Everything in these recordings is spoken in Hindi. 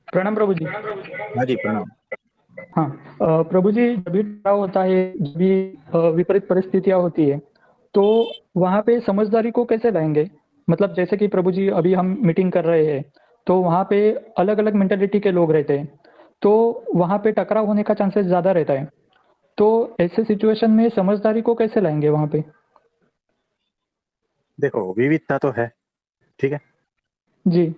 प्रणाम प्रभु जी। हाँ जी, प्रणाम। हाँ, प्रभु जी जब भी टकराव होता है, जब भी विपरीत परिस्थितियाँ होती है, तो वहाँ पे समझदारी को कैसे लाएँगे? मतलब जैसे कि प्रभु जी अभी हम मीटिंग कर रहे हैं, तो वहाँ पे अलग-अलग मेंटालिटी के लोग रहते हैं, तो वहाँ पे टकराव होने का चांसेस ज़्यादा रहता है। तो ऐसे सिचुएशन में समझदारी को कैसे लाएँगे वहाँ पे? देखो, विविधता तो है, ठीक है? जी,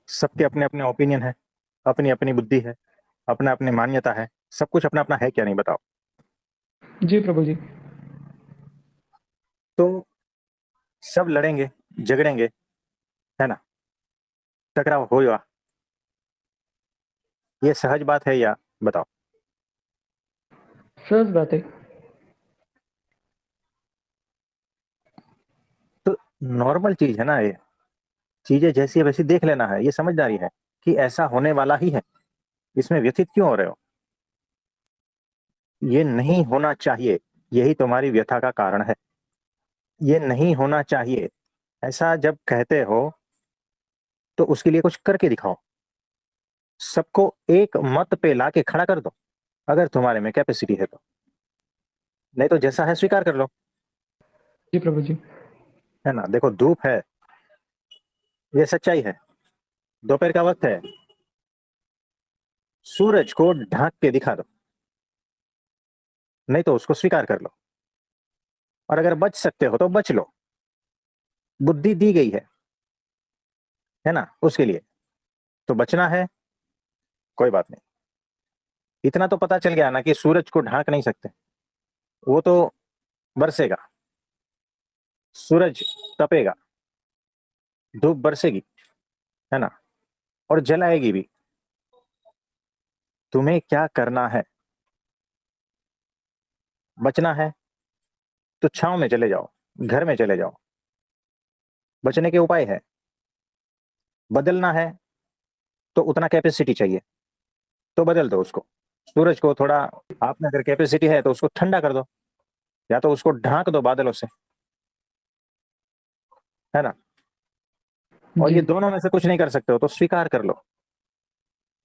सबके अपने-अपने ओपिनियन है, अपनी-अपनी बुद्धि है, अपना-अपनी मान्यता है, सब कुछ अपना-अपना है क्या नहीं बताओ? जी प्रभु जी। तो सब लड़ेंगे, झगड़ेंगे, है ना? टकराव होगा, ये सहज बात है या बताओ? सहज बात है। तो नॉर्मल चीज़ है ना ये, चीज़ें जैसी है वैसी देख लेना है, ये समझदारी है कि ऐसा होने वाला ही है, इसमें व्यथित क्यों हो रहे हो? ये नहीं होना चाहिए, यही तुम्हारी व्यथा का कारण है। ये नहीं होना चाहिए, ऐसा जब कहते हो, तो उसके लिए कुछ करके दिखाओ। सबको एक मत पे लाके खड़ा कर दो, अगर तुम्हारे में कैपेसिटी है तो। नहीं तो जैसा है स्वीकार कर लो, जी प्रभु जी। है ना? देखो धूप है, ये सच्चाई है। दोपहर का वक्त है, सूरज को ढाँक के दिखा दो, नहीं तो उसको स्वीकार कर लो। और अगर बच सकते हो तो बच लो, बुद्धि दी गई है ना? उसके लिए, तो बचना है, कोई बात नहीं। इतना तो पता चल गया ना कि सूरज को ढाँक नहीं सकते, वो तो बरसेगा, सूरज तपेगा, धूप बरसेगी, है ना? और जलाएगी भी। तुम्हें क्या करना है? बचना है तो छाँव में चले जाओ, घर में चले जाओ। बचने के उपाय है, बदलना है तो उतना कैपेसिटी चाहिए, तो बदल दो उसको। सूरज को थोड़ा, आप में अगर कैपेसिटी है तो उसको ठंडा कर दो, या तो उसको ढाँक दो बादलों से, है ना? और ये जी, दोनों में से कुछ नहीं कर सकते हो तो स्वीकार कर लो।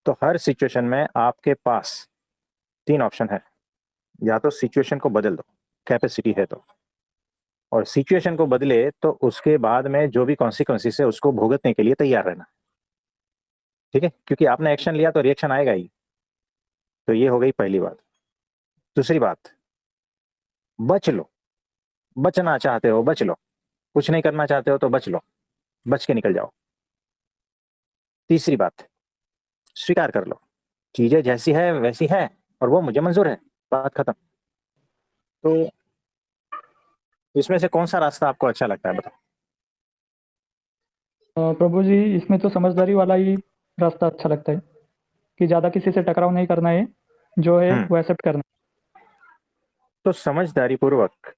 तो हर सिचुएशन में आपके पास 3 ऑप्शन है, या तो सिचुएशन को बदल दो, कैपेसिटी है तो, और सिचुएशन को बदले तो उसके बाद में जो भी कॉन्सिक्वेंसेस है उसको भुगतने के लिए तैयार रहना, ठीक है? क्योंकि आपने एक्शन लिया तो रिएक्शन आएगा ही। तो ये हो गई पहली बात। दूसरी बात, बच लो। बचना चाहते हो बच लो, कुछ नहीं करना चाहते हो तो बच लो, बच के निकल जाओ। तीसरी बात, स्वीकार कर लो, चीजें जैसी है वैसी है, और वो मुझे मंजूर है, बात खत्म। तो इसमें से कौन सा रास्ता आपको अच्छा लगता है बताओ? प्रभु जी इसमें तो समझदारी वाला ही रास्ता अच्छा लगता है, कि ज़्यादा किसी से टकराव नहीं करना है, जो है हम्म। वो एक्सेप्ट करना तो समझदारी पूर्वक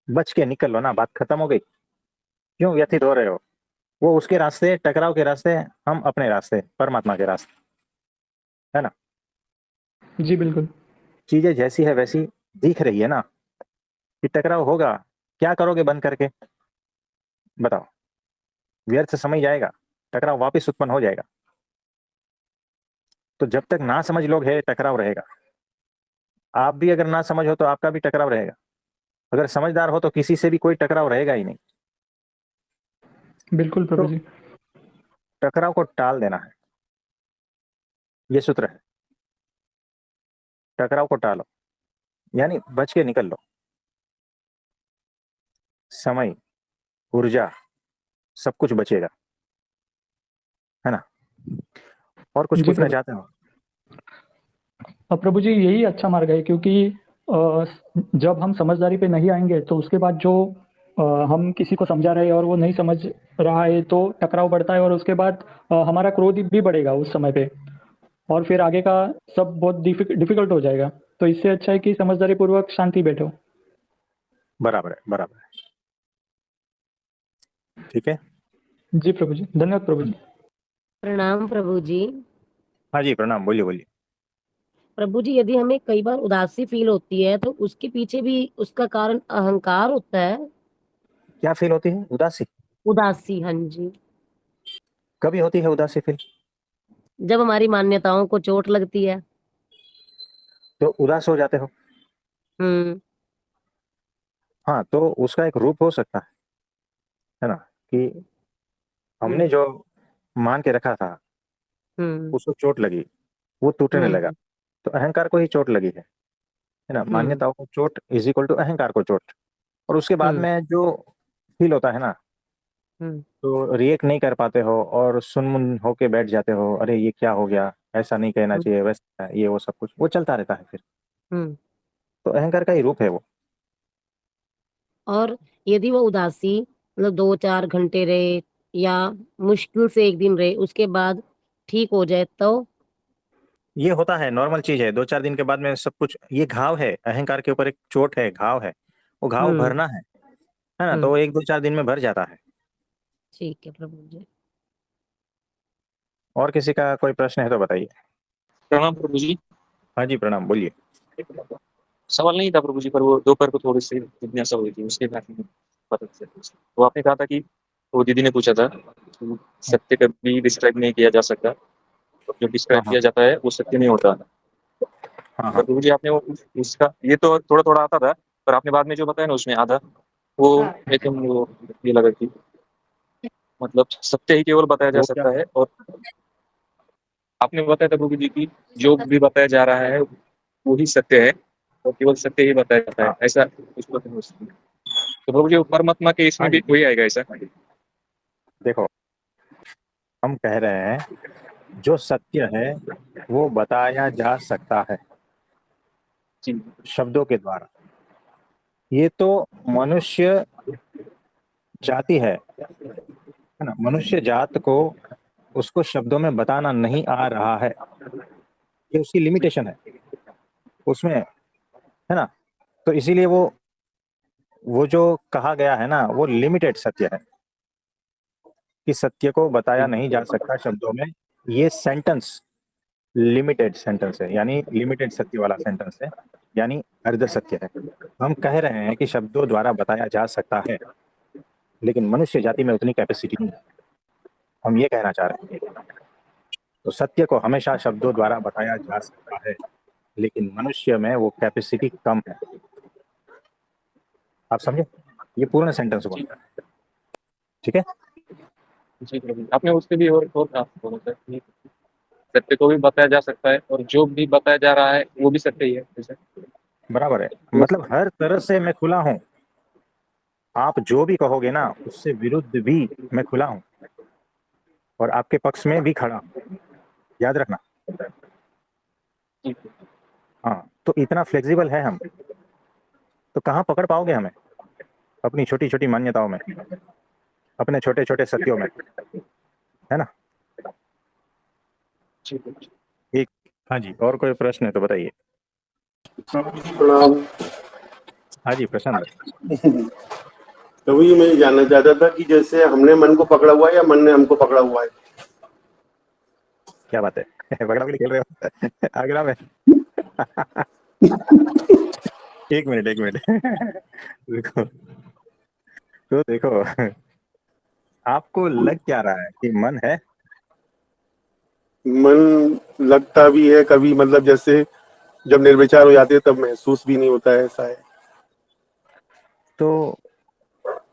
बच के निकल लो ना, बात खत्म हो गई। क्यों व्यथित हो रहे हो? वो उसके रास्ते, टकराव के रास्ते, हम अपने रास्ते, परमात्मा के रास्ते, है ना? है। जी, बिल्कुल। चीजें जैसी है वैसी दिख रही है ना, कि टकराव होगा, क्या करोगे बंद करके? बताओ। व्यर्थ समय जाएगा, टकराव वापस उत्पन्न हो जाएगा। तो जब तक ना समझ लोग है, टकराव रहेगा। आप भी अगर ना समझ हो तो आपका भी टकराव रहेगा। अगर समझदार हो तो किसी से भी कोई टकराव रहेगा ही नहीं। बिल्कुल प्रभु तो जी। टकराव को टाल देना है, ये सूत्र है। टकराव को टालो, यानी बच के निकल लो। समय, ऊर्जा, सब कुछ बचेगा, है ना? और कुछ जी पूछना प्रभु। चाहते हो? प्रभु जी यही अच्छा मार्ग है, क्योंकि अ, जब हम समझदारी पे नहीं आएँगे तो उसके बाद जो हम किसी को समझा रहे हैं और वो नहीं समझ रहा है, तो टकराव बढ़ता है और उसके बाद हमारा क्रोध भी बढ़ेगा उस समय पे, और फिर आगे का सब बहुत डिफ़िकल्ट हो जाएगा। तो इससे अच्छा है कि समझदारी पूर्वक शांति बैठो। बराबर है, बराबर है। ठीक है। जी प्रभु जी, धन्यवाद प्रभु जी। प्रणाम प्रभु जी। हाँ जी, प्रणाम। बोलिए बोलिए। प्रभु जी, यदि हमें कई बार उदासी फील होती है तो उसके पीछे भी उसका कारण अहंकार होता है। क्या फील होती है? उदासी? उदासी, हाँ जी। कभी होती है उदासी फील? जब हमारी मान्यताओं को चोट लगती है। तो उदास हो जाते हो? हम्म। हाँ, तो उसका एक रूप हो सकता है ना, कि हमने जो मान के रखा था हम्म। उसको चोट लगी, वो टूटने लगा, हम्म। तो अहंकार को ही चोट लगी है ना। हम्म। मान्यताओं को चोट इज इक्वल टू अहंकार को चोट। और उसके बाद हम्म। में जो फील होता है ना, हम्म। तो रिएक्ट नहीं कर पाते हो और सुनमुन होके बैठ जाते हो, अरे ये क्या हो गया, ऐसा नहीं कहना हम्म। चाहिए, वैसा ये वो सब कुछ वो चलता रहता है फिर। हम्म। तो अहंकार का ही रूप है वो। और यदि वो उदासी मतलब 2-4 घंटे रहे या मुश्किल से एक दिन रहे, उसके बाद ठीक हो जाए तो। ये होता है, नॉर्मल चीज है। 2-4 दिन के बाद में सब कुछ, ये घाव है अहंकार के ऊपर, एक चोट है, घाव है, वो घाव हम्म। भरना है ना। तो हम्म। वो 1-2-4 दिन में भर जाता है। ठीक है प्रभु जी। और किसी का कोई प्रश्न है तो बताइए। प्रणाम प्रभु जी। हाँ जी, प्रणाम, बोलिए। सवाल नहीं था प्रभु जी, पर वो दोपहर को थोड़ी सी जिज्ञासा हुई थी, उसके बारे में पता चला। तो आपने कहा था कि वो दीदी ने पूछा था कि सत्य कभी डिस्क्राइब नहीं किया जा सकता, और जो हाँ डिस्क्राइब हाँ किया जाता है वो सत्य नहीं होता। हाँ पर हाँ। प्रभु जी आपने वो उसका ये तो थोड़ा थोड़ा आता था, पर आपने बाद में जो बताया ना उसमें आधा वो एकदम वो ये लगा कि मतलब सत्य ही केवल बताया जा वो क्या सकता है? है। और आपने बताया था प्रभु जी की जो भी बताया जा रहा है वो ही सत्य है, और केवल सत्य ही बताया जाता है, हाँ ऐसा कुछ तो है उसमें। तो प्रभु जी परमात्मा के हाँ इसमें भी जी, वही आएगा ऐसा? देखो, हम कह रहे हैं जो सत्य है वो बताया जा सकता है जी शब्दों के द्वारा। ये तो मनुष्य जाति है ना। मनुष्य जात को उसको शब्दों में बताना नहीं आ रहा है, ये उसकी लिमिटेशन है उसमें, है ना। तो इसीलिए वो जो कहा गया है ना, वो लिमिटेड सत्य है, कि सत्य को बताया जी नहीं जा सकता शब्दों में। ये सेंटेंस लिमिटेड सेंटेंस है, यानी लिमिटेड सत्य वाला सेंटेंस है, यानी अर्ध सत्य है। हम कह रहे हैं कि शब्दों द्वारा बताया जा सकता है, लेकिन मनुष्य जाति में उतनी कैपेसिटी नहीं है, हम ये कहना चाह रहे हैं। तो सत्य को हमेशा शब्दों द्वारा बताया जा सकता है, लेकिन मनुष्य में वो कैपेसिटी कम है। आप समझे, ये पूर्ण सेंटेंस हुआ, जी ठीक है। जी प्रभु जी। आपने उससे भी और कहा बोला था कि सत्य को भी बताया जा सकता है, और जो भी बताया जा रहा है वो भी सत्य ही है ऐसा? बराबर है, तो मतलब हर तरह से मैं खुला हूं। आप जो भी कहोगे ना उससे विरुद्ध भी मैं खुला हूं, और आपके पक्ष में भी खड़ा हूं, याद रखना। जी हाँ, तो इतना फ्लेक्सिबल है हम। तो कहाँ पकड़ पाओगे हमें अपनी छोटी छोटी मान्यताओं में, अपने छोटे छोटे सत्यों में, है ना। जी प्रभु जी। एक, हाँ जी, और कोई प्रश्न है तो बताइए। प्रभु जी प्रणाम। हाँ जी, प्रशांत भाई। प्रभु जी मैं ये जानना चाहता था कि जैसे हमने मन को पकड़ा हुआ है या मन ने हमको पकड़ा हुआ है? क्या बात है पकड़ा पकड़ी खेल रहे हो आगरा में एक मिनट एक मिनट देखो, तो देखो, आपको लग क्या रहा है कि मन है? मन लगता भी है कभी, मतलब जैसे जब निर्विचार हो जाते हैं तब महसूस भी नहीं होता है, ऐसा है। तो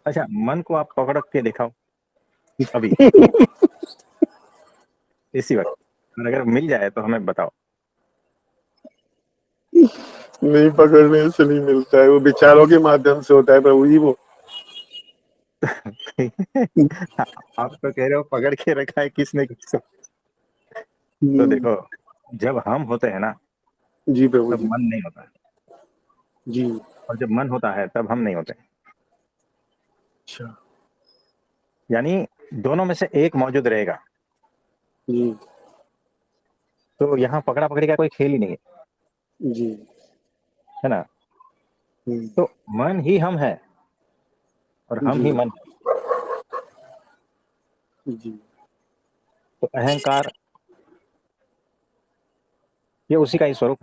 अच्छा, मन को आप पकड़ के दिखाओ अभी, इसी वक्त, और अगर मिल जाए तो हमें बताओ। नहीं, पकड़ने से नहीं मिलता है, वो विचारों के माध्यम से होता है प्रभु जी वो। आप तो कह रहे हो पकड़ के रखा है किसने किसको। तो देखो, जब हम होते हैं ना जी प्रभु तब जी। मन नहीं होता है, जी। और जब मन होता है तब हम नहीं होते। अच्छा। यानी दोनों में से एक मौजूद रहेगा। जी। तो यहाँ पकड़ा पकड़ी का कोई खेल ही नहीं जी। है ना। हम्म, तो मन ही हम है और हम जी। ही मन है। जी। तो अहंकार ये उसी का ही स्वरूप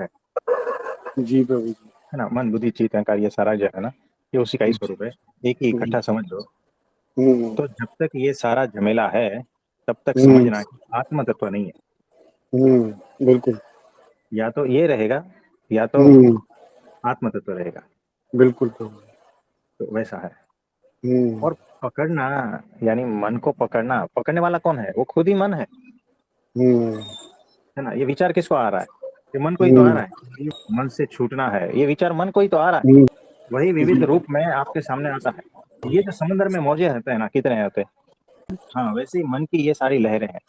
जी प्रभु जी। है ना। मन बुद्धि चित्त अहंकार ये सारा जो है ना, ये उसी का ही जी। स्वरूप है, एक ही इकट्ठा समझ लो। हम्म, तो जब तक ये सारा झमेला है तब तक समझना कि आत्म तत्व नहीं है। बिल्कुल। या तो ये रहेगा या तो आत्म तत्व रहेगा। बिल्कुल प्रभु। तो वैसा है। और पकड़ना यानी मन को पकड़ना, पकड़ने वाला कौन है? वो खुद ही मन है ना। ये विचार किसको आ रहा है? ये मन को ही तो आ रहा है। ये मन से छूटना है, ये विचार मन को ही तो आ रहा है। वही विविध रूप में आपके सामने आता है। ये जो समुद्र में मौजे रहते हैं ना, कितने होते हैं, हाँ वैसे ही मन की ये सारी लहरें हैं।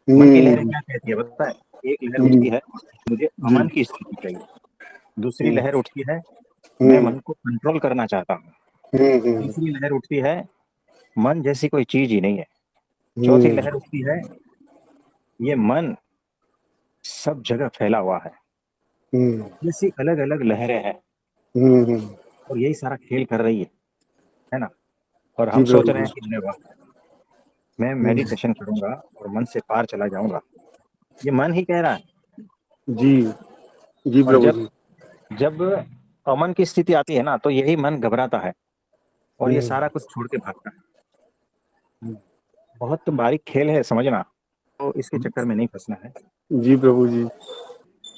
मन की लहरें क्या कहती है पता है? एक लहर उठती है, मुझे अमन की स्थिति चाहिए। दूसरी लहर उठती है, मैं मन को कंट्रोल करना चाहता हूँ। तीसरी लहर उठती है, मन जैसी कोई चीज ही नहीं है। चौथी लहर उठती है, ये मन सब जगह फैला हुआ है। जैसी अलग अलग लहरें हैं और यही सारा खेल कर रही है ना। और हम सोच रहे हैं कि अरे वाह, मैं मेडिटेशन करूंगा और मन से पार चला जाऊंगा। ये मन ही कह रहा है। जी जी और प्रभु जब जी। जब अमन की स्थिति आती है ना, तो यही मन घबराता है और ये सारा कुछ छोड़ के भागता है। बहुत बारीक खेल है, समझना। तो इसके चक्कर में नहीं फंसना है। जी प्रभु जी।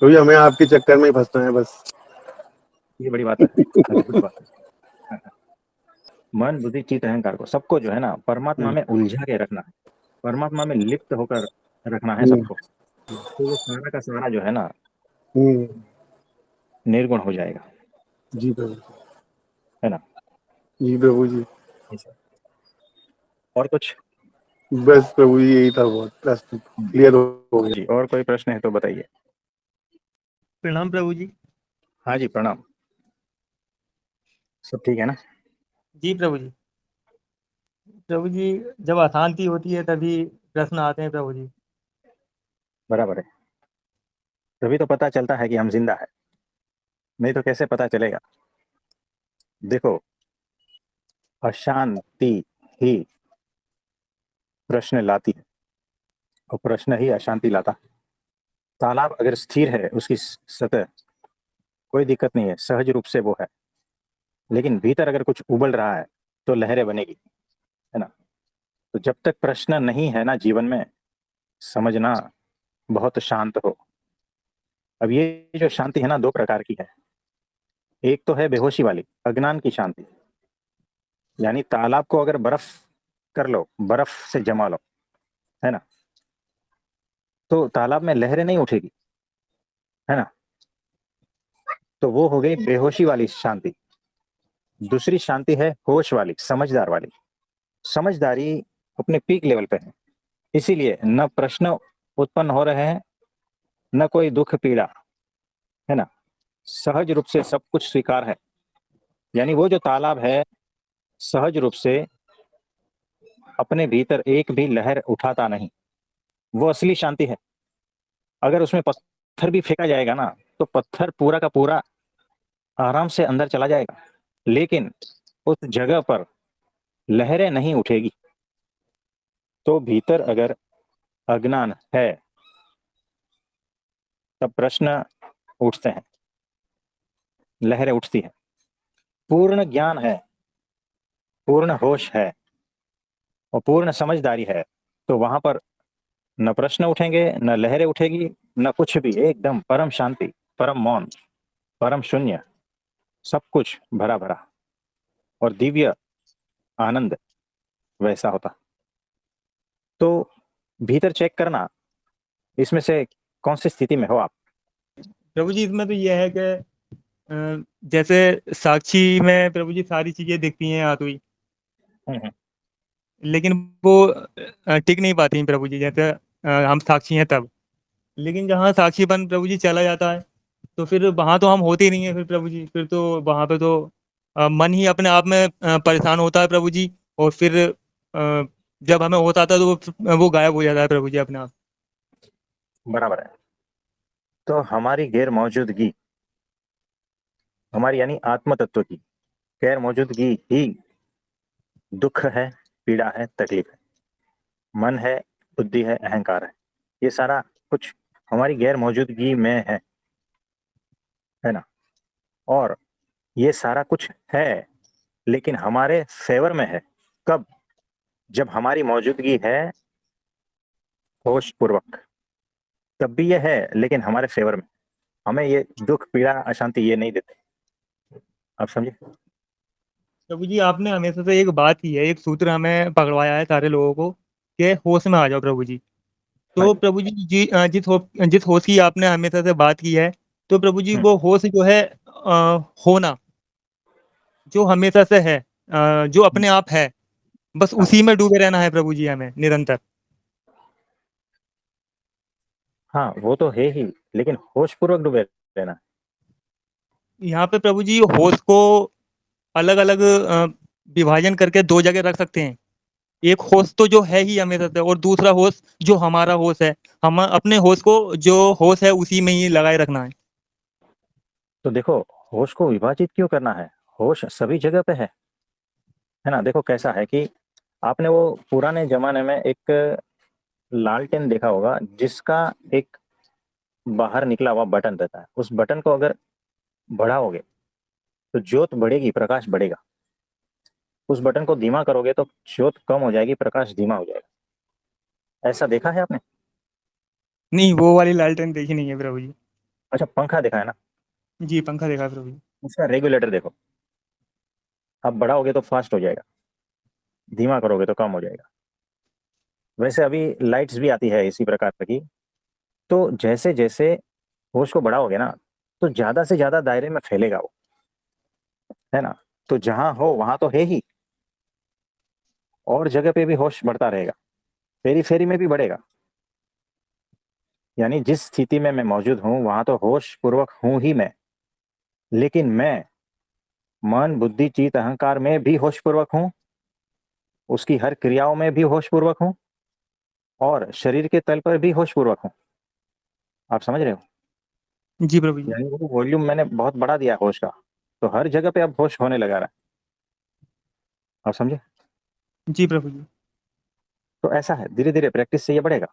तो ये हमें आपके चक्कर में ही फंसना है बस। ये बड़ी बात है, अद्भुत बात है। मन बुद्धि चित्त अहंकार को, सबको जो है ना परमात्मा में उलझा के रखना है, परमात्मा में लिप्त होकर रखना है सबको। तो वो सारा का सारा जो है ना निर्गुण हो जाएगा। जी प्रभु। है ना। जी प्रभु जी। और कुछ? बस प्रभु जी यही था, बहुत प्रश्न क्लियर हो गया। जी, और कोई प्रश्न है तो बताइए। प्रणाम प्रभु जी। हाँ जी प्रणाम। सब ठीक है ना? जी प्रभु जी। प्रभु जी, जब अशांति होती है तभी प्रश्न आते हैं प्रभु जी। बराबर है। तभी तो पता चलता है कि हम जिंदा है, नहीं तो कैसे पता चलेगा। देखो, अशांति ही प्रश्न लाती है और प्रश्न ही अशांति लाता है। तालाब अगर स्थिर है, उसकी सतह, कोई दिक्कत नहीं है, सहज रूप से वो है। लेकिन भीतर अगर कुछ उबल रहा है तो लहरें बनेगी, है ना। तो जब तक प्रश्न नहीं है ना जीवन में, समझना बहुत शांत हो। अब ये जो शांति है ना, दो प्रकार की है। एक तो है बेहोशी वाली, अज्ञान की शांति। यानी तालाब को अगर बर्फ कर लो, बर्फ से जमा लो, है ना, तो तालाब में लहरें नहीं उठेगी, है ना। तो वो हो गई बेहोशी वाली शांति। दूसरी शांति है होश वाली, समझदार वाली। समझदारी अपने पीक लेवल पे है, इसीलिए न प्रश्न उत्पन्न हो रहे हैं, न कोई दुख पीड़ा, है ना। सहज रूप से सब कुछ स्वीकार है। यानी वो जो तालाब है सहज रूप से अपने भीतर एक भी लहर उठाता नहीं, वो असली शांति है। अगर उसमें पत्थर भी फेंका जाएगा ना, तो पत्थर पूरा का पूरा आराम से अंदर चला जाएगा, लेकिन उस जगह पर लहरें नहीं उठेगी। तो भीतर अगर अज्ञान है तब प्रश्न उठते हैं, लहरें उठती हैं। पूर्ण ज्ञान है, पूर्ण होश है और पूर्ण समझदारी है, तो वहां पर न प्रश्न उठेंगे, न लहरें उठेगी, न कुछ भी। एकदम परम शांति, परम मौन, परम शून्य, सब कुछ भरा भरा और दिव्य आनंद वैसा होता। तो भीतर चेक करना, इसमें से कौन सी स्थिति में हो आप। प्रभु जी, इसमें तो यह है कि जैसे साक्षी में प्रभु जी सारी चीजें दिखती हैं आती हुई, लेकिन वो टिक नहीं पाती हैं प्रभु जी। जैसे हम साक्षी हैं तब, लेकिन जहाँ साक्षीपन प्रभु जी चला जाता है तो फिर वहां तो हम होते ही नहीं है। फिर प्रभु जी, फिर तो वहां पे तो मन ही अपने आप में परेशान होता है प्रभु जी। और फिर जब हमें होता था तो वो गायब हो जाता है प्रभु जी अपने आप। बराबर है। तो हमारी गैर मौजूदगी, हमारी यानी आत्म तत्व की गैर मौजूदगी ही दुख है, पीड़ा है, तकलीफ है। मन है, बुद्धि है, अहंकार है, ये सारा कुछ हमारी गैर मौजूदगी में है ना। और ये सारा कुछ है, लेकिन हमारे फेवर में है। कब? जब हमारी मौजूदगी है होश पूर्वक, तब भी ये है लेकिन हमारे फेवर में, हमें ये दुख पीड़ा अशांति ये नहीं देते। आप समझे? प्रभु जी आपने हमेशा से एक बात की है, एक सूत्र हमें पकड़वाया है सारे लोगों को कि होश में आ जाओ प्रभु जी। हाँ तो जी। प्रभु जी जिस होश की आपने हमेशा से बात की है, तो प्रभु जी हम्म, वो होश जो है होना जो हमेशा से है, जो हम्म, अपने आप है, बस हाँ उसी में डूबे रहना है प्रभु जी हमें निरंतर। हाँ, वो तो है ही, लेकिन होश पूर्वक डूबे रहना। यहाँ पे प्रभु जी होश को अलग अलग विभाजन करके दो जगह रख सकते हैं। एक होश तो जो है ही हमेशा से, और दूसरा होश जो हमारा होश है, हम अपने होश को जो होश है उसी में ही लगाए रखना है। तो देखो, होश को विभाजित क्यों करना है? होश सभी जगह पे है ना। देखो कैसा है कि आपने वो पुराने जमाने में एक लालटेन देखा होगा जिसका एक बाहर निकला हुआ बटन रहता है। उस बटन को अगर बढ़ाओगे तो ज्योत बढ़ेगी, प्रकाश बढ़ेगा। उस बटन को धीमा करोगे तो ज्योत कम हो जाएगी, प्रकाश धीमा हो जाएगा। ऐसा देखा है आपने? नहीं, वो वाली लालटेन देखी नहीं है प्रभु जी। अच्छा, पंखा देखा है ना? जी, पंखा देखा है प्रभु जी। उसका रेगुलेटर देखो, आप बढ़ाओगे तो फास्ट हो जाएगा, धीमा करोगे तो कम हो जाएगा। वैसे अभी लाइट्स भी आती है इसी प्रकार की। तो जैसे जैसे होश को बढ़ाओगे ना, तो ज्यादा से ज्यादा दायरे में फैलेगा वो, है ना। तो जहां हो वहां तो है ही, और जगह पे भी होश बढ़ता रहेगा, फेरी फेरी में भी बढ़ेगा। यानी जिस स्थिति में मैं मौजूद हूं वहां तो होश पूर्वक हूं ही मैं, लेकिन मैं मन बुद्धि चित्त अहंकार में भी होश पूर्वक हूं, उसकी हर क्रियाओं में भी होश पूर्वक हूं, और शरीर के तल पर भी होश पूर्वक हूं। आप समझ रहे हो? जी प्रभु जी। यानी वो वॉल्यूम मैंने बहुत बढ़ा दिया होश का, तो हर जगह पे अब होश होने लगा रहा है। आप समझे? जी प्रभु जी। तो ऐसा है, धीरे धीरे प्रैक्टिस से ये बढ़ेगा।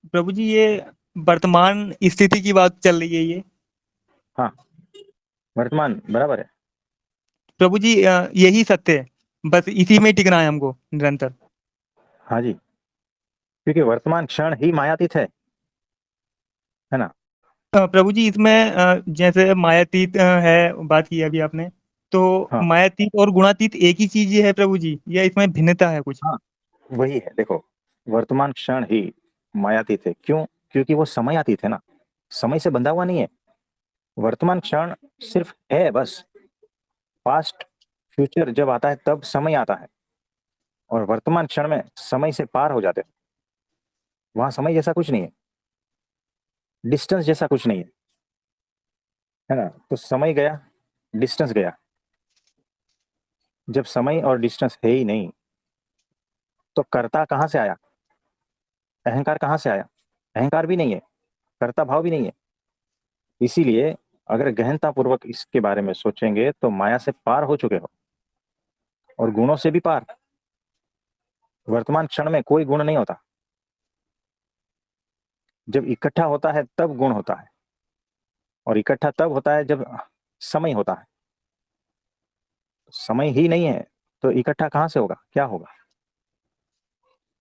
प्रभु जी ये वर्तमान स्थिति की बात चल रही है ये। हाँ, वर्तमान बराबर है। प्रभु जी यही सत्य है, बस इसी में टिकना है हमको निरंतर। हाँ जी, क्योंकि वर्तमान क्षण ही मायातीत है ना। प्रभु जी इसमें जैसे मायातीत है, बात की अभी आपने, तो हाँ मायातीत और गुणातीत एक ही चीज है प्रभु जी, या इसमें भिन्नता है कुछ? हाँ, वही है। देखो, वर्तमान क्षण ही मायातीत है। क्यों? क्योंकि वो समयातीत है ना, समय से बंधा हुआ नहीं है। वर्तमान क्षण सिर्फ है बस। पास्ट फ्यूचर जब आता है तब समय आता है, और वर्तमान क्षण में समय से पार हो जाते हैं। वहां समय जैसा कुछ नहीं है, डिस्टेंस जैसा कुछ नहीं है ना। तो समय गया, डिस्टेंस गया। जब समय और डिस्टेंस है ही नहीं, तो कर्ता कहां से आया? अहंकार कहां से आया? अहंकार भी नहीं है, कर्ता भाव भी नहीं है। इसीलिए अगर गहनता पूर्वक इसके बारे में सोचेंगे तो माया से पार हो चुके हो, और गुणों से भी पार। वर्तमान क्षण में कोई गुण नहीं होता। जब इकट्ठा होता है तब गुण होता है, और इकट्ठा तब होता है जब समय होता है। समय ही नहीं है तो इकट्ठा कहां से होगा, क्या होगा,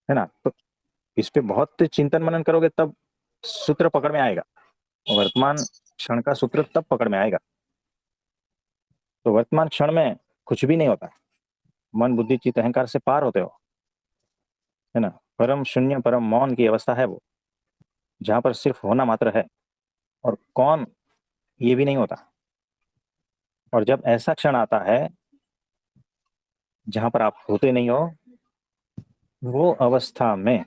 है ना। तो इस पे बहुत चिंतन मनन करोगे तब सूत्र पकड़ में आएगा। वर्तमान क्षण का सूत्र तब पकड़ में आएगा। तो वर्तमान क्षण में कुछ भी नहीं होता, मन बुद्धि चित्त अहंकार से पार होते हो, है ना। परम शून्य परम मौन की अवस्था है वो, जहां पर सिर्फ होना मात्र है, और कौन ये भी नहीं होता। और जब ऐसा क्षण आता है जहां पर आप होते नहीं हो, वो अवस्था में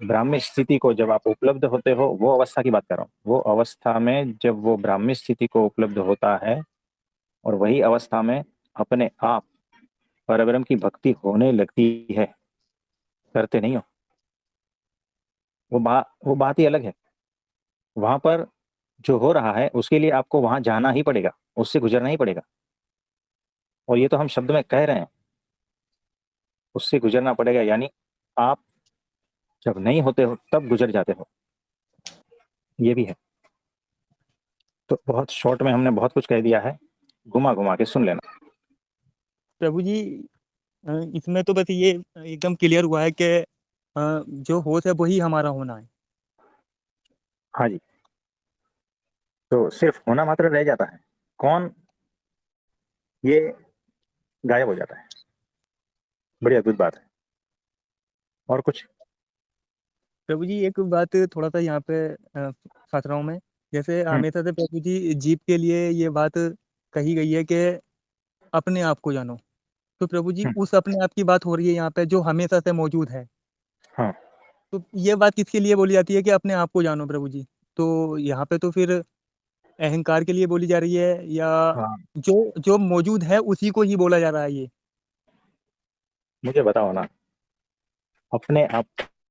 ब्राह्मी स्थिति को जब आप उपलब्ध होते हो, वो अवस्था की बात कर रहा हूँ। वो अवस्था में जब वो ब्राह्मी स्थिति को उपलब्ध होता है, और वही अवस्था में अपने आप परब्रह्म की भक्ति होने लगती है। करते नहीं हो, वो बात ही अलग है। वहां पर जो हो रहा है उसके लिए आपको वहां जाना ही पड़ेगा, उससे गुजरना ही पड़ेगा। और ये तो हम शब्द में कह रहे हैं, उससे गुजरना पड़ेगा। यानी आप जब नहीं होते हो तब गुजर जाते हो, ये भी है। तो बहुत शॉर्ट में हमने बहुत कुछ कह दिया है, घुमा घुमा के सुन लेना। प्रभु जी इसमें तो बस ये एकदम क्लियर हुआ है कि जो होश है वही हमारा होना है। हाँ जी, तो सिर्फ होना मात्र रह जाता है, कौन ये गायब हो जाता है। बड़ी अद्भुत बात है। और कुछ? प्रभु जी एक बात थोड़ा सा यहाँ पे फंस रहा हूँ मैं। जैसे हम्म, हमेशा से प्रभु जी जीव के लिए ये बात कही गई है कि अपने आप को जानो। तो प्रभु जी हम्म, उस अपने आप की बात हो रही है यहाँ पे जो हमेशा से मौजूद है। हाँ, तो ये बात किसके लिए बोली जाती है कि अपने आप को जानो प्रभु जी? तो यहाँ पे तो फिर अहंकार के लिए बोली जा रही है या हाँ, जो जो मौजूद है उसी को ही बोला जा रहा है ये? मुझे बताओ ना, अपने आप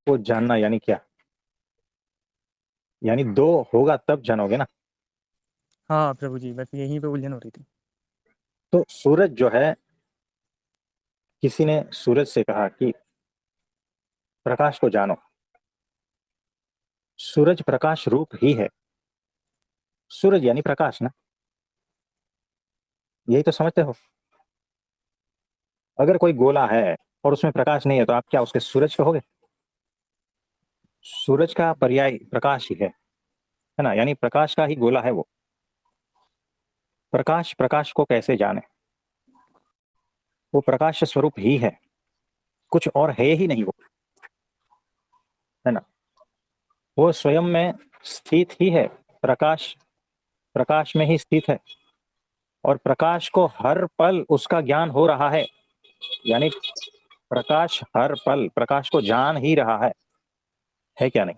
को जानना यानी क्या? यानी दो होगा तब जानोगे ना। हाँ प्रभु जी, बस यहीं पे उलझन हो रही थी। तो सूरज जो है, किसी ने सूरज से कहा कि प्रकाश को जानो। सूरज प्रकाश रूप ही है। सूरज यानी प्रकाश ना, यही तो समझते हो। अगर कोई गोला है और उसमें प्रकाश नहीं है तो आप क्या उसके सूरज कहोगे? सूरज का पर्याय प्रकाश ही है ना, यानी प्रकाश का ही गोला है वो। प्रकाश प्रकाश को कैसे जाने? वो प्रकाश स्वरूप ही है, कुछ और है ही नहीं वो, है ना। वो स्वयं में स्थित ही है। प्रकाश प्रकाश में ही स्थित है, और प्रकाश को हर पल उसका ज्ञान हो रहा है। यानी प्रकाश हर पल प्रकाश को जान ही रहा है क्या नहीं?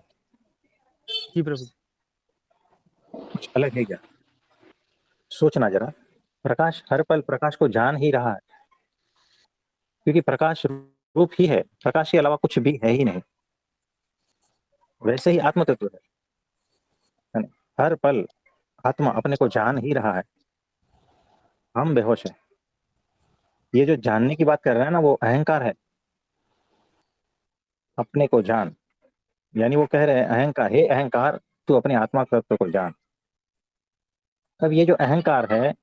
जी प्रभु जी। कुछ अलग है क्या? सोचना जरा। प्रकाश हर पल प्रकाश को जान ही रहा है, क्योंकि प्रकाश रूप ही है, प्रकाश के अलावा कुछ भी है ही नहीं। वैसे ही आत्म तत्व है ना? हर पल आत्मा अपने को जान ही रहा है। हम बेहोश हैं। ये जो जानने की बात कर रहे हैं ना, वो अहंकार है। अपने को जान, यानी वो कह रहे हैं अहंकार, हे अहंकार तू अपने आत्मा तत्व को जान। अब ये जो अहंकार है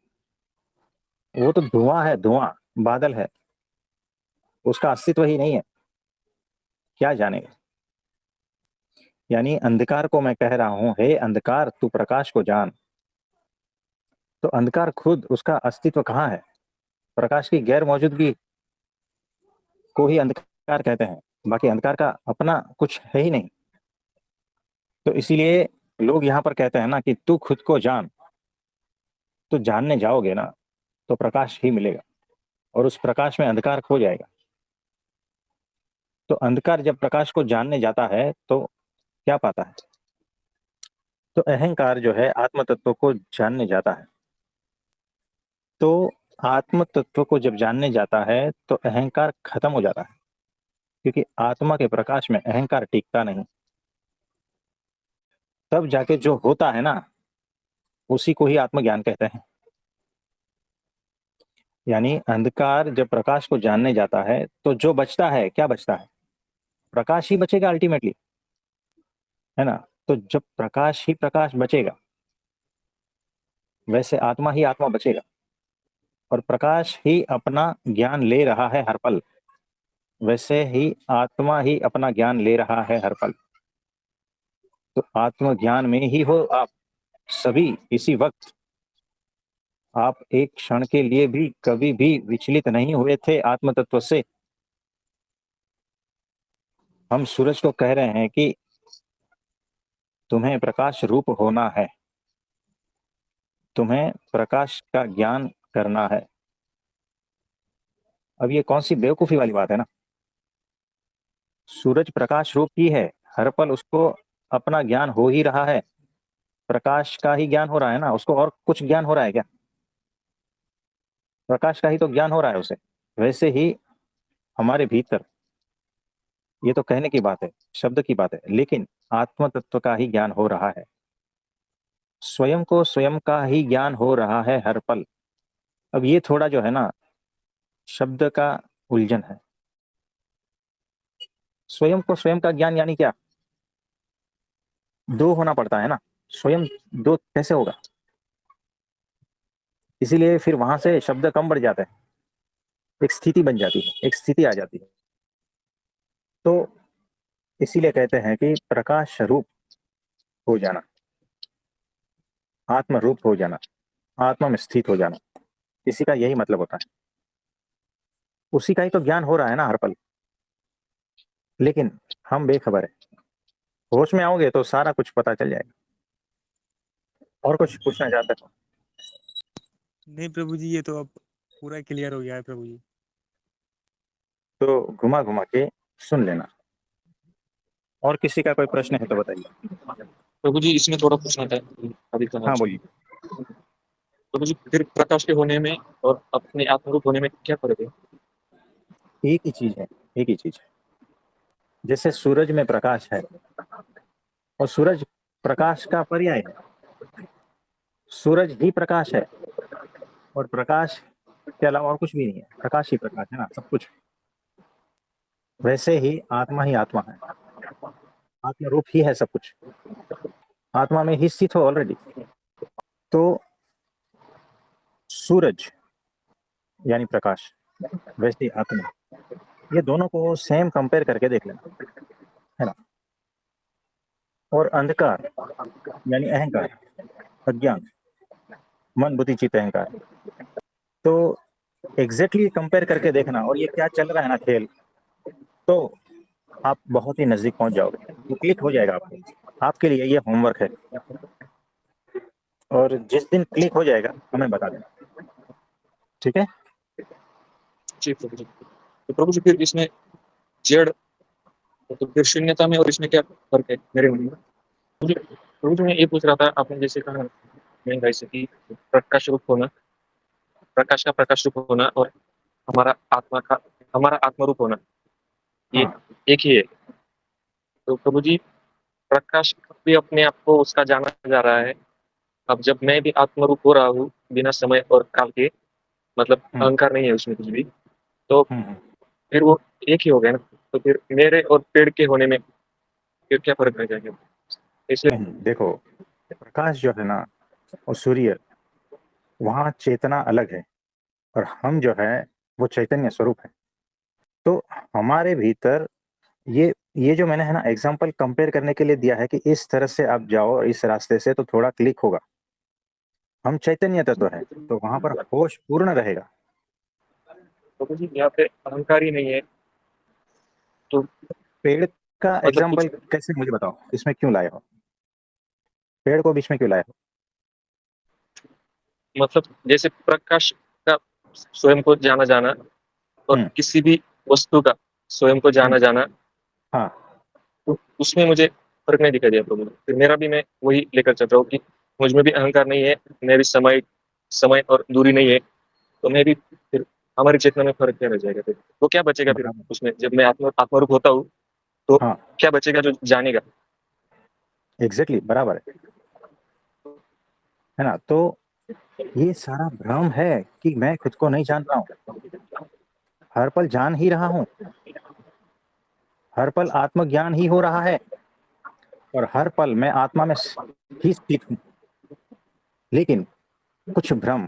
वो तो धुआं है, धुआं, बादल है, उसका अस्तित्व ही नहीं है। क्या जानेगा? यानी अंधकार को मैं कह रहा हूं, हे अंधकार तू प्रकाश को जान। तो अंधकार खुद, उसका अस्तित्व कहाँ है? प्रकाश की गैर मौजूदगी को ही अंधकार कहते हैं, बाकी अंधकार का अपना कुछ है ही नहीं। तो इसीलिए लोग यहाँ पर कहते हैं ना कि तू खुद को जान। तो जानने जाओगे ना तो प्रकाश ही मिलेगा, और उस प्रकाश में अंधकार खो जाएगा। तो अंधकार जब प्रकाश को जानने जाता है तो क्या पाता है? तो अहंकार जो है आत्म तत्व को जानने जाता है। तो आत्म तत्व को जब जानने जाता है तो अहंकार खत्म हो जाता है, क्योंकि आत्मा के प्रकाश में अहंकार टिकता नहीं। तब जाके जो होता है ना, उसी को ही आत्मज्ञान कहते हैं। यानी अंधकार जब प्रकाश को जानने जाता है तो जो बचता है, क्या बचता है? प्रकाश ही बचेगा अल्टीमेटली, है ना। तो जब प्रकाश ही प्रकाश बचेगा, वैसे आत्मा ही आत्मा बचेगा, और प्रकाश ही अपना ज्ञान ले रहा है हर पल, वैसे ही आत्मा ही अपना ज्ञान ले रहा है हर पल। तो आत्मज्ञान में ही हो आप सभी इसी वक्त। आप एक क्षण के लिए भी कभी भी विचलित नहीं हुए थे आत्म तत्व से। हम सूरज को कह रहे हैं कि तुम्हें प्रकाश रूप होना है, तुम्हें प्रकाश का ज्ञान करना है। अब ये कौन सी बेवकूफी वाली बात है ना। सूरज प्रकाश रूप ही है, हर पल उसको अपना ज्ञान हो ही रहा है। प्रकाश का ही ज्ञान हो रहा है ना, उसको और कुछ ज्ञान हो रहा है क्या? प्रकाश का ही तो ज्ञान हो रहा है उसे। वैसे ही हमारे भीतर, ये तो कहने की बात है, शब्द की बात है, लेकिन आत्म तत्व का ही ज्ञान हो रहा है। स्वयं को स्वयं का ही ज्ञान हो रहा है हर पल। अब ये थोड़ा जो है ना, शब्द का उलझन है। स्वयं को स्वयं का ज्ञान यानी क्या? दो होना पड़ता है ना, स्वयं दो कैसे होगा? इसीलिए फिर वहां से शब्द कम बढ़ जाते हैं, एक स्थिति बन जाती है, एक स्थिति आ जाती है। तो इसीलिए कहते हैं कि प्रकाश रूप हो जाना, आत्म रूप हो जाना, आत्मा में स्थित हो जाना, इसी का यही मतलब होता है। उसी का ही तो ज्ञान हो रहा है ना हर पल, लेकिन हम बेखबर है। होश में आओगे तो सारा कुछ पता चल जाएगा। और कुछ पूछना चाहते हो? नहीं प्रभु जी, ये तो अब पूरा क्लियर हो गया है प्रभु जी। तो घुमा घुमा के सुन लेना। और किसी का कोई प्रश्न है तो बताइए। प्रभु जी इसमें थोड़ा पूछना था, अभी कहा हाँ आपसे। बोलिए। प्रभु जी फिर प्रकाश के होने में और अपने आत्मरूप होने में क्या फर्क है? एक ही चीज है, एक ही चीज है। जैसे सूरज में प्रकाश है और सूरज प्रकाश का पर्याय है। सूरज ही प्रकाश है और प्रकाश के अलावा और कुछ भी नहीं है। प्रकाश ही प्रकाश है ना, सब कुछ। वैसे ही आत्मा है, आत्म रूप ही है सब कुछ। आत्मा में ही स्थित हो ऑलरेडी। तो सूरज यानी प्रकाश, वैसे ही आत्मा, ये दोनों को सेम कंपेयर करके देख लेना, है ना। और अंधकार यानी अहंकार, अज्ञान, मन बुद्धि चित्त अहंकार, तो एग्जैक्टली कंपेयर करके देखना। और ये क्या चल रहा है ना खेल, तो आप बहुत ही नजदीक पहुंच जाओगे। तो क्लिक हो जाएगा आपको। आपके लिए ये होमवर्क है, और जिस दिन क्लिक हो जाएगा हमें बता देना, ठीक है। जी प्रभु जी। तो प्रभु जी फिर इसमें जड़, तो फिर शून्यता में और इसमें क्या फर्क है मेरे मन में? प्रभु जी मैं ये पूछ रहा था, आपने जैसे कहा मैं भाई से कि प्रकाश रूप होना, प्रकाश का प्रकाश रूप होना और हमारा आत्मा का, हमारा आत्मा रूप होना, ये हाँ एक ही है। तो प्रभु जी प्रकाश भी अपने आप को उसका जाना जा रहा है। अब जब मैं भी आत्मरूप हो रहा हूँ बिना समय और काल के, मतलब हम्म अहंकार नहीं है उसमें कुछ भी, तो हम्म। फिर वो एक ही हो गया ना। तो फिर मेरे और पेड़ के होने में फिर क्या फर्क रह जाएगा? इसलिए नहीं देखो, प्रकाश जो है ना, और सूर्य, वहाँ चेतना अलग है, और हम जो है वो चैतन्य स्वरूप है। तो हमारे भीतर ये जो मैंने है ना एग्जांपल कंपेयर करने के लिए दिया है कि इस तरह से आप जाओ इस रास्ते से तो थोड़ा क्लिक होगा। हम चैतन्य तत्व है, तो वहां पर होश पूर्ण रहेगा। प्रभु जी यहाँ पे अहंकार ही नहीं है, तो पेड़ का मतलब एग्जांपल कुछ, कैसे, मुझे बताओ, इसमें क्यों लाए हो? पेड़ को बीच में क्यों लाए हो? मतलब जैसे प्रकाश का स्वयं को जाना जाना और हम्म किसी भी वस्तु का स्वयं को हम्म। जाना जाना, हाँ तो उसमें मुझे फर्क नहीं दिखाई दिया प्रभु ने। फिर मेरा भी, मैं वही लेकर चल रहा हूँ कि मुझ में भी अहंकार नहीं है, मैं भी समय समय और दूरी नहीं है, तो मैं भी फिर हमारी चेतना में फर्क क्या रह जाएगा? फिर वो क्या बचेगा फिर बराबर। उसमें, जब मैं आत्मरूप होता हूँ तो हाँ क्या बचेगा जो जानेगा? एग्जैक्टली बराबर है ना। तो ये सारा भ्रम है कि मैं खुद को नहीं जान रहा हूँ। हर पल जान ही रहा हूँ, हर पल आत्मज्ञान ही हो रहा है, और हर पल मैं आत्मा में ही स्थित हूँ। लेकिन कुछ भ्रम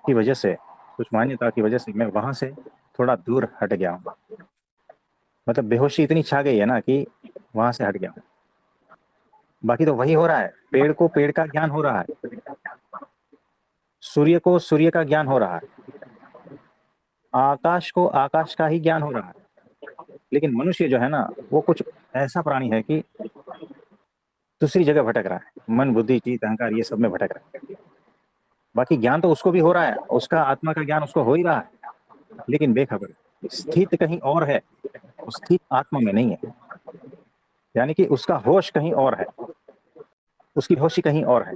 की वजह से, कुछ मान्यता की वजह से मैं वहां से थोड़ा दूर हट गया हूँ। मतलब बेहोशी इतनी छा गई है ना कि वहां से हट गया हूँ। बाकी तो वही हो रहा है। पेड़ को पेड़ का ज्ञान हो रहा है, सूर्य को सूर्य का ज्ञान हो रहा है, आकाश को आकाश का ही ज्ञान हो रहा है। लेकिन मनुष्य जो है ना, वो कुछ ऐसा प्राणी है कि दूसरी जगह भटक रहा है। मन बुद्धि चित्त अहंकार ये सब में भटक रहा है। बाकी ज्ञान तो उसको भी हो रहा है, उसका आत्मा का ज्ञान उसको हो ही रहा है, लेकिन बेखबर, स्थित कहीं और है, स्थित आत्मा में नहीं है। यानी कि उसका होश कहीं और है, उसकी होशी कहीं और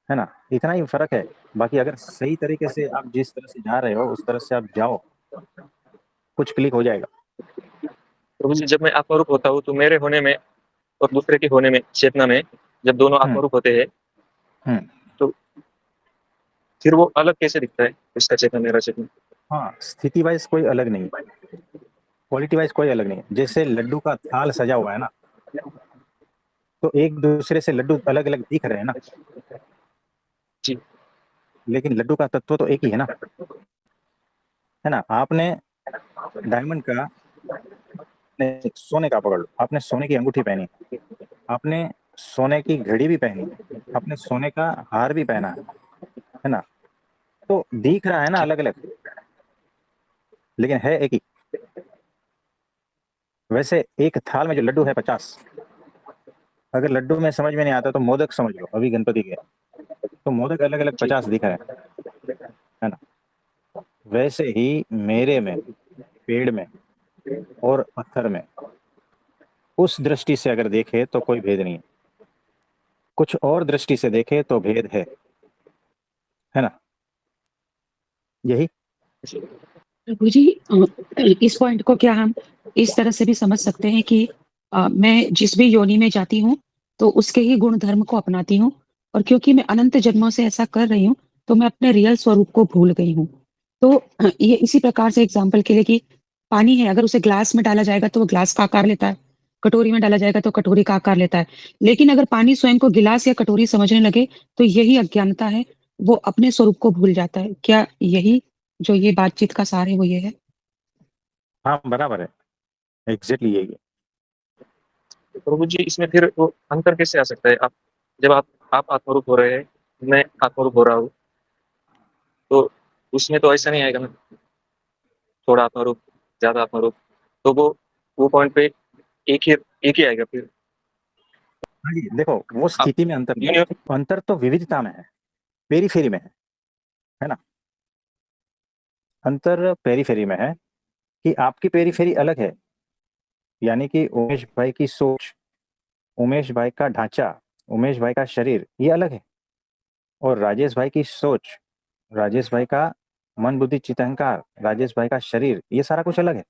है ना। इतना ही फर्क है। बाकी अगर सही तरीके से आप जिस तरह से जा रहे हो उस तरह से आप जाओ, कुछ क्लिक हो जाएगा। प्रभु जी जब मैं आत्मरूप होता हूँ तो मेरे होने में और दूसरे के होने में, चेतना में, जब दोनों हम्म आत्मरूप होते हैं हम्म। तो फिर वो अलग कैसे दिखता है, उसका चेतना मेरा चेतना? हाँ, स्थिति वाइज कोई अलग नहीं है, क्वालिटी वाइज कोई अलग नहीं है। जैसे लड्डू का थाल सजा हुआ है ना, तो एक दूसरे से लड्डू अलग अलग दिख रहे हैं ना, जी लेकिन लड्डू का तत्व तो एक ही है ना। आपने डायमंड का नहीं, सोने का पकड़ लो, आपने सोने की अंगूठी पहनी, आपने सोने की घड़ी भी पहनी, आपने सोने का हार भी पहना है ना, तो दिख रहा है ना अलग अलग, लेकिन है एक ही। वैसे एक थाल में जो लड्डू है 50, अगर लड्डू में समझ में नहीं आता तो मोदक समझ लो, अभी गणपति के, तो मोदक अलग अलग जी 50 दिख रहे है ना। वैसे ही मेरे में, पेड़ में और पत्थर में, उस दृष्टि से अगर देखे तो कोई भेद नहीं है, कुछ और दृष्टि से देखे तो भेद है ना, यही। जी प्रभु जी, इस पॉइंट को क्या हम इस तरह से भी समझ सकते हैं कि मैं जिस भी योनि में जाती हूँ तो उसके ही गुण धर्म को अपनाती हूँ, और क्योंकि मैं अनंत जन्मों से ऐसा कर रही हूँ तो मैं अपने रियल स्वरूप को भूल गई हूँ। तो ये इसी प्रकार से एग्जाम्पल के लिए कि पानी है, अगर उसे ग्लास में डाला जाएगा तो वो ग्लास का आकार लेता है, कटोरी में डाला जाएगा तो कटोरी का आकार लेता है। लेकिन अगर पानी स्वयं को गिलास या कटोरी समझने लगे तो यही अज्ञानता है, वो अपने स्वरूप को भूल जाता है। क्या यही जो ये बातचीत का सार है वो ये है? हाँ बराबर है, एग्जैक्टली यही है। प्रभु जी, इसमें फिर वो अंतर कैसे आ सकता है? आप जब आप आत्मरूप हो रहे हैं, मैं आत्मरूप हो रहा हूँ, तो उसमें तो ऐसा नहीं आएगा ना, थोड़ा आत्मरूप, ज्यादा आत्मरूप, तो वो पॉइंट पे एक ही आएगा फिर। हाँ जी, देखो वो आप स्थिति में अंतर नहीं है, यूनियन अंतर तो विविधता में है, पेरीफेरी में है ना। अंतर पेरीफेरी में है कि आपकी पेरीफेरी अलग है, यानी कि उमेश भाई की सोच, उमेश भाई का ढांचा, उमेश भाई का शरीर ये अलग है, और राजेश भाई की सोच, राजेश भाई का मन बुद्धि चित्त अहंकार, राजेश भाई का शरीर, ये सारा कुछ अलग है।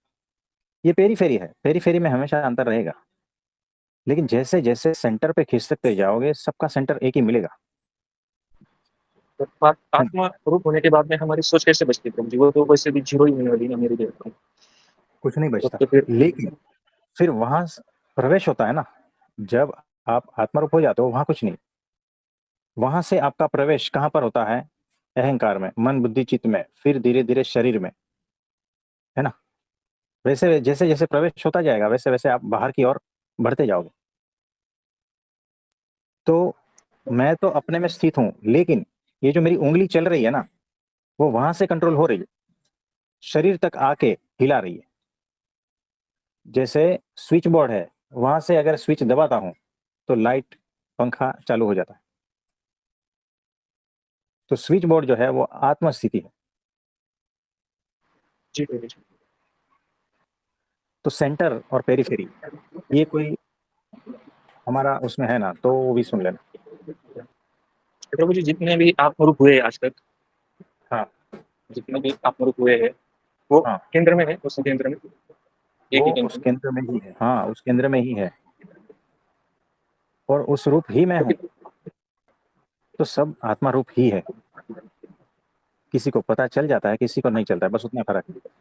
ये पेरीफेरी है, पेरीफेरी में हमेशा अंतर रहेगा, लेकिन जैसे जैसे सेंटर पे खिसकते जाओगे सबका सेंटर एक ही मिलेगा, है ना? आत्मा रूप होने के बाद में हमारी सोच कैसे बचती है प्रभु जी? वो तो वैसे भी जीरो ही होने वाली है ना मेरी देह। कुछ नहीं बचता, तो फिर लेकिन फिर वहां प्रवेश होता है ना, जब आप आत्मरूप हो जाते हो वहां कुछ नहीं, वहां से आपका प्रवेश कहाँ पर होता है? अहंकार में, मन बुद्धि चित्त में, फिर धीरे धीरे शरीर में, है ना। वैसे जैसे जैसे प्रवेश होता जाएगा वैसे वैसे आप बाहर की ओर बढ़ते जाओगे। तो मैं तो अपने में स्थित हूं, लेकिन ये जो मेरी उंगली चल रही है ना, वो वहां से कंट्रोल हो रही है, शरीर तक आके हिला रही है। जैसे स्विच बोर्ड है, वहां से अगर स्विच दबाता हूं तो लाइट पंखा चालू हो जाता है। तो स्विच बोर्ड जो है वो आत्म स्थिति है। जी प्रभु जी। तो सेंटर और पेरिफेरी ये कोई हमारा उसमें है ना, तो वो भी सुन लेना। प्रभु जी, जितने भी आत्मरूप हुए आज तक, हाँ जितने भी आत्मरूप हुए हैं, वो हाँ, केंद्र में है, उस केंद्र में, एक वो ही उस केंद्र में। केंद्र में ही है, हाँ उस केंद्र में ही है, और उस रूप ही मैं हूँ। तो सब आत्मा रूप ही है, किसी को पता चल जाता है, किसी को नहीं चलता है, बस उतना फर्क है।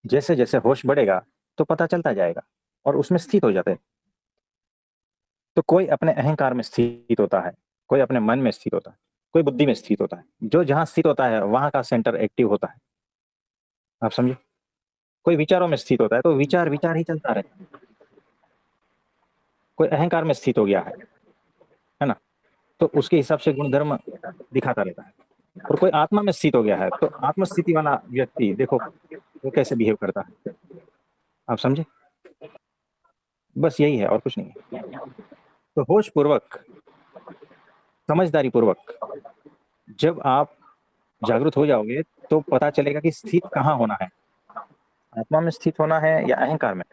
जैसे जैसे होश बढ़ेगा तो पता चलता जाएगा और उसमें स्थित हो जाते हैं। तो कोई अपने अहंकार में स्थित होता है, कोई अपने मन में स्थित होता है, कोई बुद्धि में स्थित होता है। जो जहां स्थित होता है वहां का सेंटर एक्टिव होता है, आप समझे। कोई विचारों में स्थित होता है तो विचार विचार ही चलता रहता है। कोई अहंकार में स्थित हो गया है ना, तो उसके हिसाब से गुणधर्म दिखाता रहता है। और कोई आत्मा में स्थित हो गया है तो आत्मस्थिति वाला व्यक्ति देखो वो कैसे बिहेव करता है, आप समझे। बस यही है और कुछ नहीं है। तो होश पूर्वक, समझदारी पूर्वक जब आप जागृत हो जाओगे तो पता चलेगा कि स्थित कहाँ होना है, आत्मा में स्थित होना है या अहंकार में।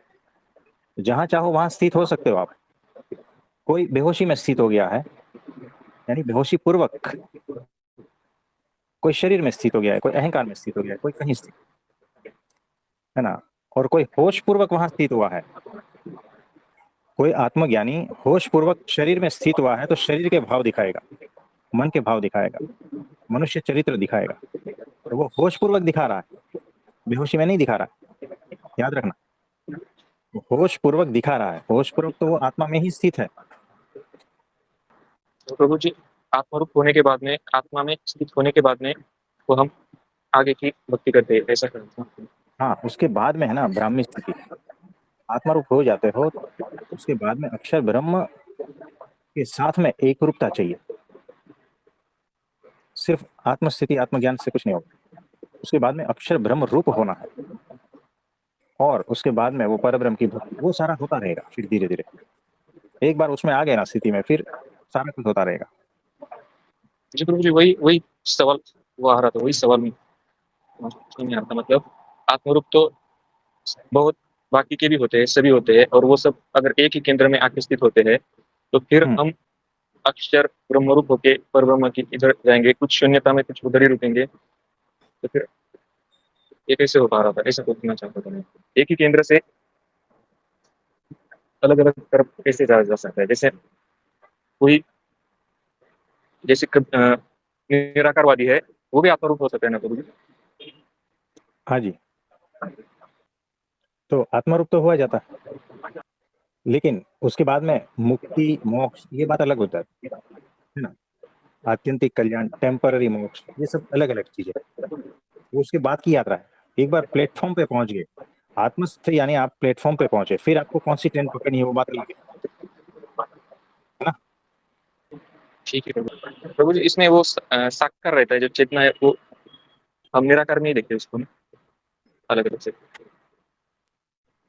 जहां चाहो वहां स्थित हो सकते हो आप। कोई बेहोशी में स्थित हो गया है, यानी बेहोशी पूर्वक, कोई शरीर में स्थित हो गया है, कोई अहंकार में स्थित हो गया है, कोई कहीं स्थित, है ना। और कोई होश पूर्वक वहां स्थित हुआ है, कोई आत्मज्ञानी होश पूर्वक शरीर में स्थित हुआ है तो शरीर के भाव दिखाएगा, मन के भाव दिखाएगा, मनुष्य चरित्र दिखाएगा। तो वो होश पूर्वक दिखा रहा है, बेहोशी में नहीं दिखा रहा है, याद रखना। वो होश पूर्वक दिखा रहा है, होश पूर्वक तो वो आत्मा में ही स्थित है। तो प्रभु जी, आत्मरूप होने के बाद में, आत्मा में स्थित होने के बाद में, वो हम आगे की भक्ति करते हैं, ऐसा करते हैं। हाँ, उसके बाद में है ना ब्राह्मी स्थिति, आत्मारूप हो जाते हो, उसके बाद में अक्षर ब्रह्म के साथ में एक रूपता चाहिए। सिर्फ आत्मस्थिति आत्मज्ञान से कुछ नहीं होगा, उसके बाद में अक्षर ब्रह्म रूप होना है, और उसके बाद में वो परब्रह्म की भक्ति, वो सारा होता रहेगा। फिर धीरे धीरे एक बार उसमें आ गए ना स्थिति में, फिर सारा कुछ होता रहेगा। जी प्रभु जी, वही वही सवाल वो आ रहा था, वही सवाल में समझ नहीं आता। मतलब आत्मरूप तो बहुत बाकी के भी होते हैं, सभी होते हैं, और वो सब अगर एक ही केंद्र में आके स्थित होते हैं तो फिर हम अक्षर ब्रह्मरूप होके परब्रह्म की इधर जाएंगे, कुछ शून्यता में कुछ उधर ही रुकेंगे। तो फिर ये कैसे हो पा रहा था, ऐसा पूछना चाहता था मैं। एक ही केंद्र से अलग अलग तरफ कैसे जाया जा सकता है? जैसे कोई जैसे निराकारवादी है, वो भी आत्मरूप हो सकता है ना प्रभु जी? हाँ जी, तो आत्मारूप तो हुआ जाता है, लेकिन उसके बाद में मुक्ति मोक्ष ये बात अलग होता है ना। आत्यंतिक कल्याण, टेम्पररी मोक्ष, ये सब अलग अलग चीजें, वो उसके बाद की यात्रा है। एक बार प्लेटफॉर्म पे पहुंच गए, आत्मस्थ यानी आप प्लेटफॉर्म पे पहुंचे, फिर आपको कौन सी ट्रेन पकड़नी है वो बात अलग है ना। ठीक है प्रभु। प्रभु जी, इसमें वो साकार रहता है जो चेतना है, वो हम निराकार नहीं देखते उसको ना, अलग अलग से।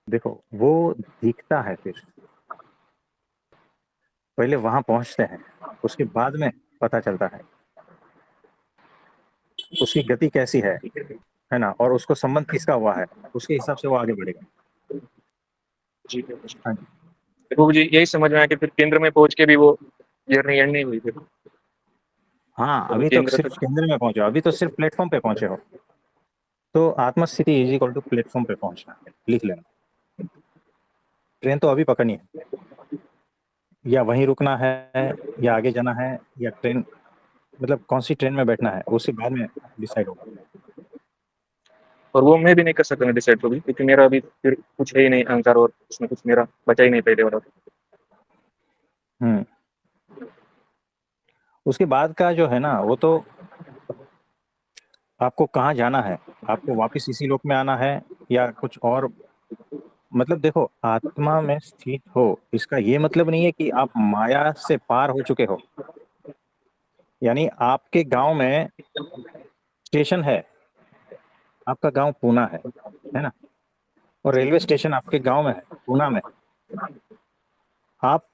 देखो वो दिखता है, फिर पहले वहां पहुंचते हैं, उसके बाद में पता चलता है उसकी गति कैसी है ना, और उसको संबंध किसका हुआ है, उसके हिसाब से वो आगे बढ़ेगा। जी प्रभु जी। हाँ जी, प्रभु जी, यही समझ में आया कि फिर केंद्र में पहुंच के भी वो जर्नी एंड नहीं हुई फिर। हाँ, तो अभी तो केंद्र सिर्फ तक। केंद्र में पहुंचे हो, अभी तो सिर्फ प्लेटफॉर्म पे पहुंचे हो। तो आत्मस्थिति इज इक्वल टू प्लेटफॉर्म पे पहुंचना, लिख लेना। ट्रेन तो अभी पकड़नी है, या वहीं रुकना है, या आगे जाना है, या ट्रेन मतलब कौन सी ट्रेन में बैठना है उसके बाद में डिसाइड होगा। और वो मैं भी नहीं कर सकता मैं डिसाइड प्रभु जी, क्योंकि मेरा अभी फिर कुछ है ही नहीं अहंकार, और उसमें कुछ मेरा बचा ही नहीं पहले वाला। हम्म, उसके बाद का जो है ना, वो तो आपको कहाँ जाना है, आपको वापस इसी लोक में आना है या कुछ और। मतलब देखो, आत्मा में स्थित हो, इसका ये मतलब नहीं है कि आप माया से पार हो चुके हो। यानी आपके गांव में स्टेशन है, आपका गांव पूना है ना, और रेलवे स्टेशन आपके गांव में है, पूना में। आप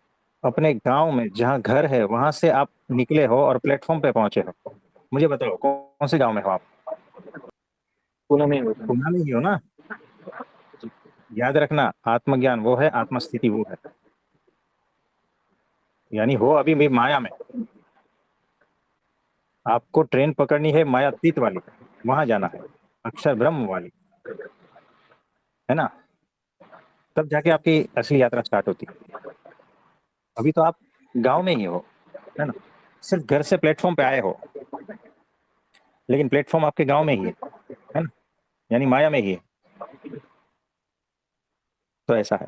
अपने गांव में जहाँ घर है वहां से आप निकले हो और प्लेटफॉर्म पे पहुंचे हो। मुझे बताओ कौन से गांव में हो आप? पुणे में ही होता पूना में ही हो ना। याद रखना, आत्मज्ञान वो है, आत्मस्थिति वो है। यानी हो अभी भी माया में, आपको ट्रेन पकड़नी है मायातीत वाली, वहां जाना है, अक्षर ब्रह्म वाली, है ना। तब जाके आपकी असली यात्रा स्टार्ट होती है। अभी तो आप गांव में ही हो, है ना, सिर्फ घर से प्लेटफॉर्म पे आए हो, लेकिन प्लेटफॉर्म आपके गांव में ही है ना, यानी माया में ही है। तो ऐसा है।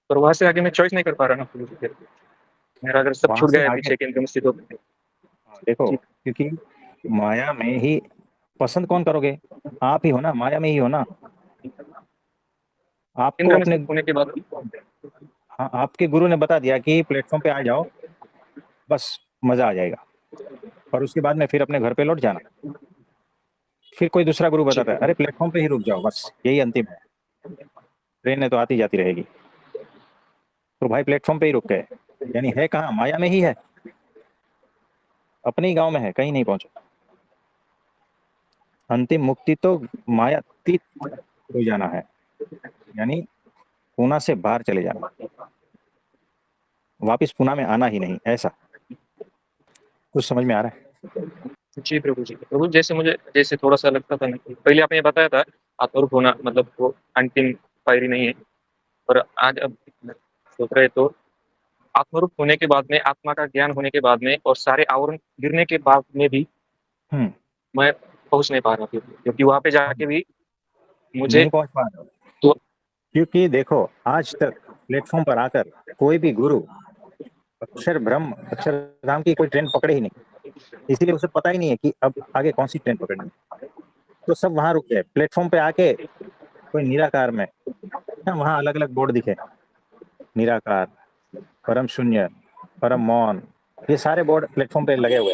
पर वहां से आगे मैं चॉइस नहीं कर पा रहा ना प्रभु जी फिर। मेरा अगर सब वहां छूट से गया है आगे पीछे केंद्र में स्थित हो। देखो, जी। क्योंकि माया में ही पसंद कौन करोगे, आप ही हो ना, माया में ही हो ना। आपको केंद्र में अपने, स्थित होने के बाद हाँ, आपके गुरु ने बता दिया कि प्लेटफॉर्म पे आ जाओ, बस मजा आ जाएगा, और उसके बाद में फिर अपने घर पे लौट जाना। फिर कोई दूसरा गुरु जी बताता है, अरे प्लेटफॉर्म पे ही रुक जाओ, बस यही अंतिम है, ट्रेनें तो आती जाती रहेगी। तो भाई प्लेटफॉर्म पे ही रुक गए, यानी है कहाँ, माया में ही है, अपने ही गांव में है, कहीं नहीं पहुंचे। अंतिम मुक्ति तो मायातीत हो जाना है, यानी पूना से बाहर चले जाना, वापिस पूना में आना ही नहीं, ऐसा। कुछ समझ में आ रहा है? जी प्रभु जी। प्रभु जैसे मुझे जैसे थोड़ा सा लगता था ना कि पहले आपने बताया था आत्मरूप होना मतलब वो अंतिम पायरी नहीं है, पर आज अब सोच रहे तो आत्मरूप होने के बाद में, आत्मा का ज्ञान होने के बाद में, और सारे आवरण गिरने के बाद में भी हम्म, मैं पहुंच नहीं पा रहा था, क्योंकि वहां पे जाके भी मुझे नहीं पहुंच पा रहे हो, तो। क्योंकि देखो आज तक प्लेटफॉर्म पर आकर कोई भी गुरु अक्षर ब्रह्म अक्षरधाम की कोई ट्रेन पकड़े ही नहीं, इसीलिए उसे पता ही नहीं है कि अब आगे कौन सी ट्रेन पकड़नी है। तो सब वहां रुक गए। प्लेटफॉर्म पे आके कोई निराकार में, वहां अलग अलग बोर्ड दिखे, निराकार, परम शून्य, परम मौन, ये सारे बोर्ड प्लेटफॉर्म पे लगे हुए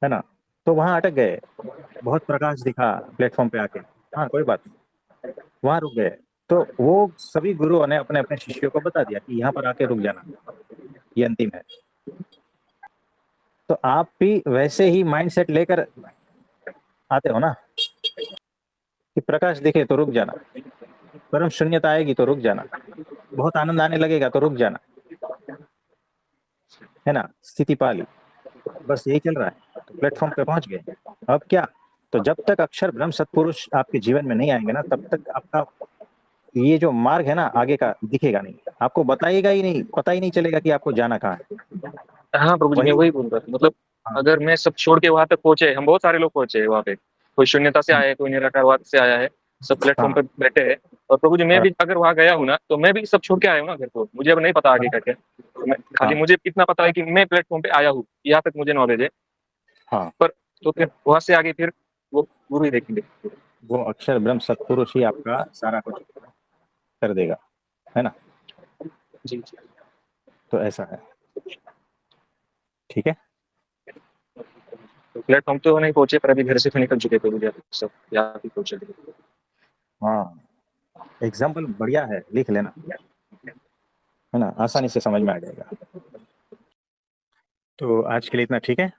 है ना। तो वहां अटक गए, बहुत प्रकाश दिखा प्लेटफॉर्म पे आके, हाँ कोई बात नहीं, वहां रुक गए। तो वो सभी गुरुओं ने अपने अपने शिष्यों को बता दिया कि यहाँ पर आके रुक जाना, ये अंतिम है। तो आप भी वैसे ही माइंडसेट लेकर आते हो ना, कि प्रकाश दिखे तो रुक जाना, परम शून्यता आएगी तो रुक जाना, बहुत आनंद आने लगेगा तो रुक जाना, है ना, स्थिति पा ली, बस यही चल रहा है। तो प्लेटफॉर्म पे पहुंच गए, अब क्या? तो जब तक अक्षर ब्रह्म सत्पुरुष आपके जीवन में नहीं आएंगे ना, तब तक आपका ये जो मार्ग है ना आगे का दिखेगा नहीं, आपको बताएगा ही नहीं, पता ही नहीं चलेगा कि आपको जाना कहाँ है। हाँ प्रभु जी, मैं वही बोल रहा था, मतलब हाँ। अगर मैं सब छोड़ के वहां तक पहुंचे, हम बहुत सारे लोग पहुंचे वहां पे, कोई शून्यता से आया है, कोई निराकारवाद से आया है, सब प्लेटफॉर्म हाँ। पे बैठे हैं। और प्रभु जी मैं भी अगर वहां गया हूँ ना, तो मैं भी सब छोड़ के आया हूँ ना घर को, मुझे अब नहीं पता आगे का क्या। खाली हाँ। मुझे इतना पता है कि मैं प्लेटफॉर्म पे आया हूँ, यहाँ तक मुझे नॉलेज है। हाँ। पर तो फिर वहां से आगे फिर वो गुरु ही देखेंगे। वो अक्षर ब्रह्म सत्पुरुष ही आपका सारा कुछ कर देगा, है ना। जी जी। तो ऐसा है, ठीक है। प्लेटफॉर्म तो नहीं पहुंचे, पर अभी घर से तो निकल चुके प्रभु जी, सब यहाँ भी पहुंचे। हाँ, एग्जाम्पल बढ़िया है, लिख लेना, है ना, आसानी से समझ में आ जाएगा। तो आज के लिए इतना ठीक है।